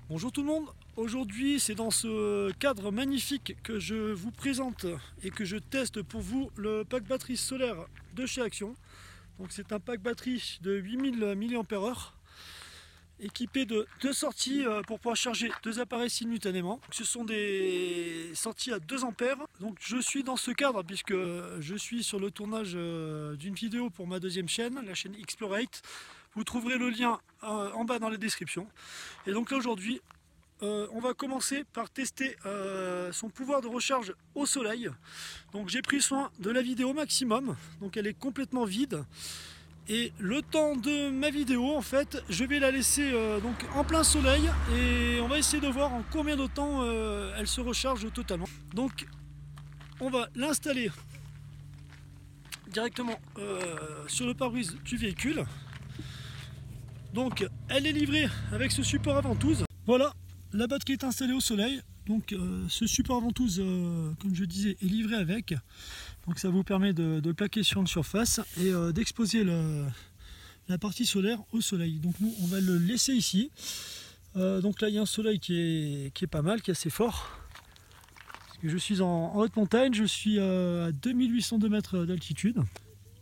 Bonjour tout le monde, aujourd'hui c'est dans ce cadre magnifique que je vous présente et que je teste pour vous le pack batterie solaire de chez Action. Donc c'est un pack batterie de 8000 mAh équipé de deux sorties pour pouvoir charger deux appareils simultanément. Ce sont des sorties à 2 ampères. Donc je suis dans ce cadre puisque je suis sur le tournage d'une vidéo pour ma deuxième chaîne, la chaîne Explorate. Vous trouverez le lien en bas dans la description. Et donc là aujourd'hui, on va commencer par tester son pouvoir de recharge au soleil. Donc j'ai pris soin de la vidéo au maximum, donc elle est complètement vide. Et le temps de ma vidéo, en fait, je vais la laisser donc en plein soleil et on va essayer de voir en combien de temps elle se recharge totalement. Donc on va l'installer directement sur le pare-brise du véhicule. Donc elle est livrée avec ce support à ventouse. Voilà, la batterie est installée au soleil. Donc ce support à ventouse, comme je disais, est livré avec. Donc ça vous permet de plaquer sur une surface et d'exposer la partie solaire au soleil. Donc nous on va le laisser ici. Donc là il y a un soleil qui est pas mal, qui est assez fort. Parce que je suis en haute montagne, je suis à 2802 mètres d'altitude.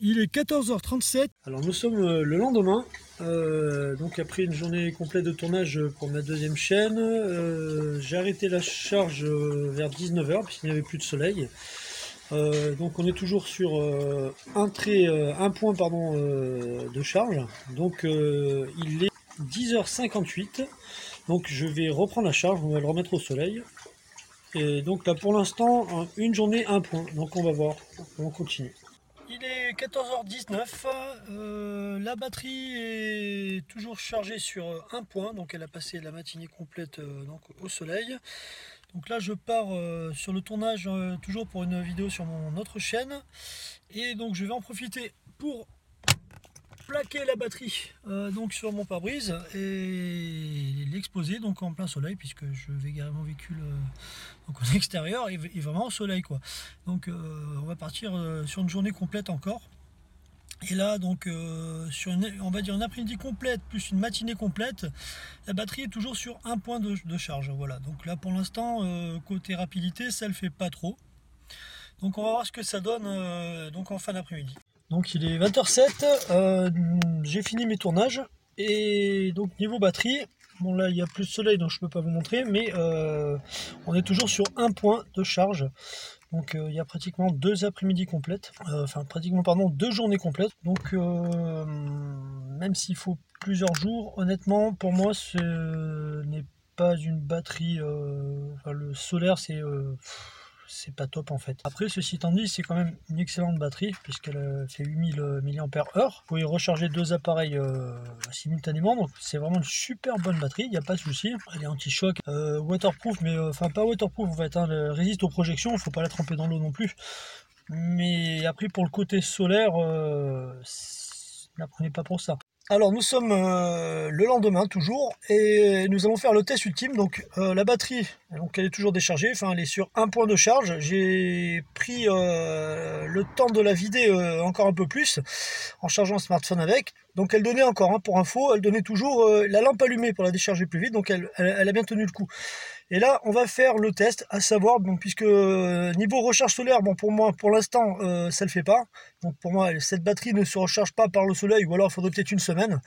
Il est 14h37. Alors nous sommes le lendemain, donc après une journée complète de tournage pour ma deuxième chaîne, j'ai arrêté la charge vers 19h puisqu'il n'y avait plus de soleil. Donc on est toujours sur un point de charge. Donc il est 10h58. Donc je vais reprendre la charge, on va le remettre au soleil. Et donc là pour l'instant, une journée, un point. Donc on va voir, on continue. Il est 14h19, la batterie est toujours chargée sur un point, donc elle a passé la matinée complète donc au soleil. Donc là je pars sur le tournage toujours pour une vidéo sur mon autre chaîne, et donc je vais en profiter pour plaquer la batterie donc sur mon pare-brise et l'exposer donc en plein soleil, puisque je vais garer mon véhicule donc en extérieur et vraiment au soleil quoi. Donc on va partir sur une journée complète encore. Et là donc sur on va dire une après-midi complète plus une matinée complète, la batterie est toujours sur un point de charge. Voilà, donc là pour l'instant côté rapidité ça le fait pas trop. Donc on va voir ce que ça donne donc en fin d'après-midi. Donc il est 20h07, j'ai fini mes tournages et donc niveau batterie, bon là il y a plus de soleil donc je peux pas vous montrer, mais on est toujours sur un point de charge. Donc il y a pratiquement 2 après-midi complètes, enfin pratiquement pardon 2 journées complètes. Donc même s'il faut plusieurs jours, honnêtement pour moi ce n'est pas une batterie, enfin, le solaire c'est pas top en fait. Après ceci étant dit, c'est quand même une excellente batterie puisqu'elle fait 8000 mAh. Vous pouvez recharger 2 appareils simultanément, donc c'est vraiment une super bonne batterie, il n'y a pas de souci. Elle est anti-choc, waterproof, mais enfin pas waterproof en fait, hein, elle résiste aux projections, il ne faut pas la tremper dans l'eau non plus. Mais après pour le côté solaire, ne la prenez pas pour ça. Alors nous sommes le lendemain toujours et nous allons faire le test ultime. Donc la batterie, donc elle est toujours déchargée, enfin elle est sur un point de charge. J'ai pris le temps de la vider encore un peu plus en chargeant le smartphone avec. Donc elle donnait encore, hein, pour info, elle donnait toujours la lampe allumée pour la décharger plus vite, donc elle a bien tenu le coup. Et là on va faire le test, à savoir, donc, puisque niveau recharge solaire, bon pour moi pour l'instant ça le fait pas. Donc pour moi cette batterie ne se recharge pas par le soleil, ou alors il faudrait peut-être une semaine.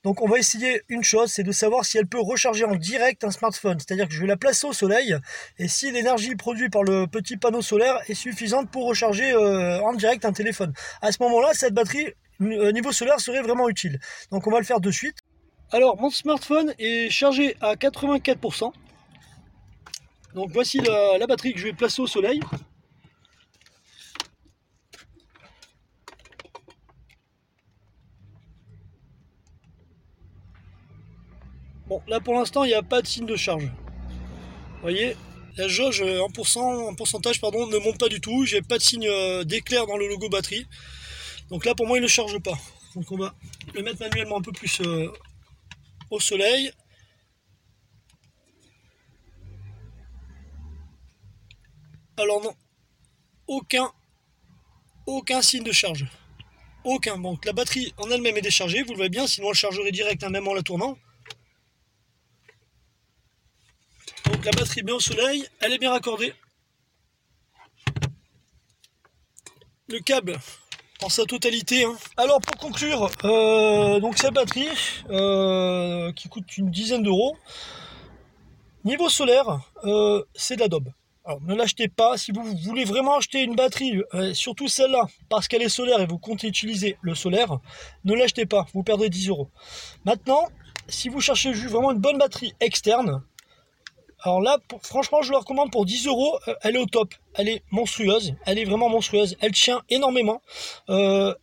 Donc on va essayer une chose, c'est de savoir si elle peut recharger en direct un smartphone. C'est-à-dire que je vais la placer au soleil, et si l'énergie produite par le petit panneau solaire est suffisante pour recharger en direct un téléphone. À ce moment-là, cette batterie niveau solaire serait vraiment utile. Donc on va le faire de suite. Alors mon smartphone est chargé à 84%. Donc voici la batterie que je vais placer au soleil. Bon, là pour l'instant il n'y a pas de signe de charge. Vous voyez, la jauge en pourcentage pardon, ne monte pas du tout. J'ai pas de signe d'éclair dans le logo batterie. Donc là pour moi il ne charge pas. Donc on va le mettre manuellement un peu plus au soleil. Alors non, aucun signe de charge. Aucun. Donc la batterie en elle-même est déchargée, vous le voyez bien, sinon elle chargerait direct, hein, même en la tournant. Donc la batterie bien au soleil, elle est bien raccordée. Le câble dans sa totalité. Hein. Alors pour conclure, donc cette batterie qui coûte une dizaine d'euros. Niveau solaire, c'est de la daube. Alors ne l'achetez pas si vous voulez vraiment acheter une batterie, surtout celle-là, parce qu'elle est solaire et vous comptez utiliser le solaire, ne l'achetez pas, vous perdrez 10 euros. Maintenant, si vous cherchez vraiment une bonne batterie externe, alors là, franchement, je le recommande pour 10 euros, elle est au top, elle est monstrueuse, elle est vraiment monstrueuse, elle tient énormément. Elle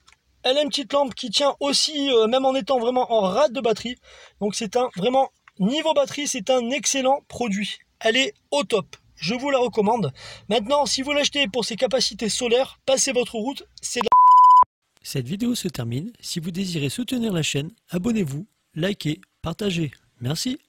a une petite lampe qui tient aussi, même en étant vraiment en rate de batterie, donc c'est un vraiment... Niveau batterie, c'est un excellent produit. Elle est au top. Je vous la recommande. Maintenant, si vous l'achetez pour ses capacités solaires, passez votre route. C'est de la... Cette vidéo se termine. Si vous désirez soutenir la chaîne, abonnez-vous, likez, partagez. Merci.